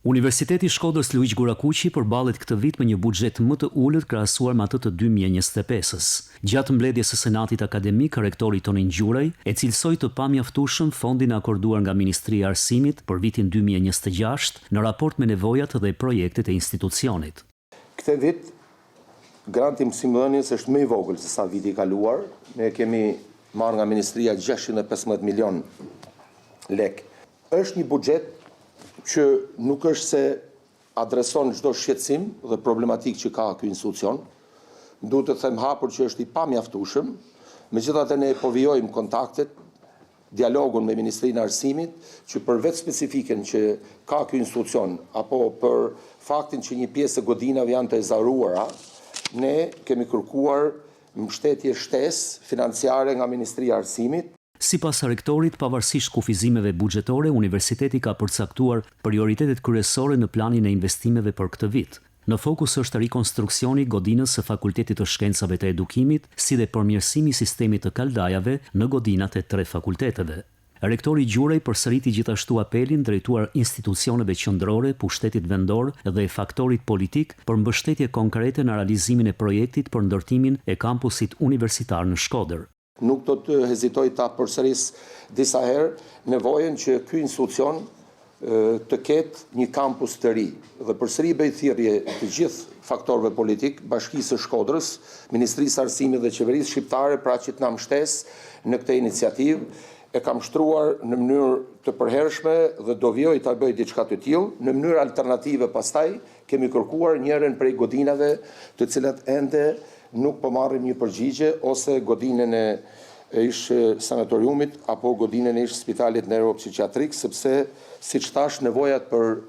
Universiteti i Shkodrës Luiq Gurakuqi përballet këtë vit me një buxhet më të ulët krahasuar me atë të 2025-s. Gjatë mbledhjes së Senatit Akademik, rektori Tonin Gjurej e cilësoi të pamjaftueshëm fondin e akorduar nga Ministria e Arsimit për vitin 2026 në raport me nevojat dhe projektet e institucionit. Këtë vit, granti mësimdhënies është më i vogël se sa viti i kaluar. Ne kemi marrë nga Ministria 615 milion lek. Është një buxhet që nuk është se adreson çdo shqetësim dhe problematik që ka ky institucion. Duhet të them hapur që është i pamjaftueshëm. Megjithatë ne po vijojmë kontaktet, dialogun me Ministrinë e Arsimit, që për vetë specifiken që ka ky institucion apo për faktin që një pjesë e godinave janë të ezaruara, ne kemi kërkuar mbështetje shtesë financiare nga Ministria e Arsimit. Sipas rektorit, pavarësisht kufizimeve buxhetore, universiteti ka përcaktuar prioritetet kryesore në planin e investimeve për këtë vit. Në fokus është rikonstruksioni i godinës së Fakultetit të Shkencave të Edukimit, si dhe përmirësimi i sistemit të kaldajave në godinat e 3 fakulteteve. Rektori Gjurej përsëriti gjithashtu apelin drejtuar institucioneve qendrore, pushtetit vendor dhe faktorit politik për mbështetje konkrete në realizimin e projektit për ndërtimin e kampusit universitar në Shkodër. Nuk do të hezitoj ta përsëris disa herë nevojën që ky institucion të ketë një kampus të ri. Dhe përsëri bëj thirrje të gjithë faktorëve politik, Bashkisë së Shkodrës, Ministrisë së Arsimit dhe Qeverisë shqiptare pra që të na mbështesë në këtë iniciativë. E kam shtruar në mënyrë të përhershme dhe do vijoj ta bëj diçka të tillë. Në mënyrë alternative pastaj kemi kërkuar njërin prej godinave të cilat ende nuk po marrim një përgjigje, ose godinën e ish sanatoriumit apo godinën e ish spitalit neuropsikiatrik, sepse siç thash nevojat për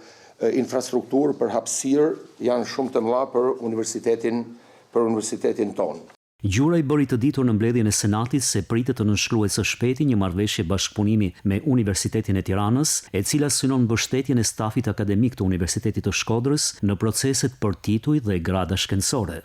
infrastrukturë, për hapësirë janë shumë të mëdha për universitetin tonë. Gjurej bëri të ditur në mbledhjen e Senatit se pritet të nënshkruhet së shpejti një marrëveshje bashkëpunimi me Universitetin e Tiranës, e cila synon mbështetjen e stafit akademik të Universitetit të Shkodrës në proceset për tituj dhe grada shkencore.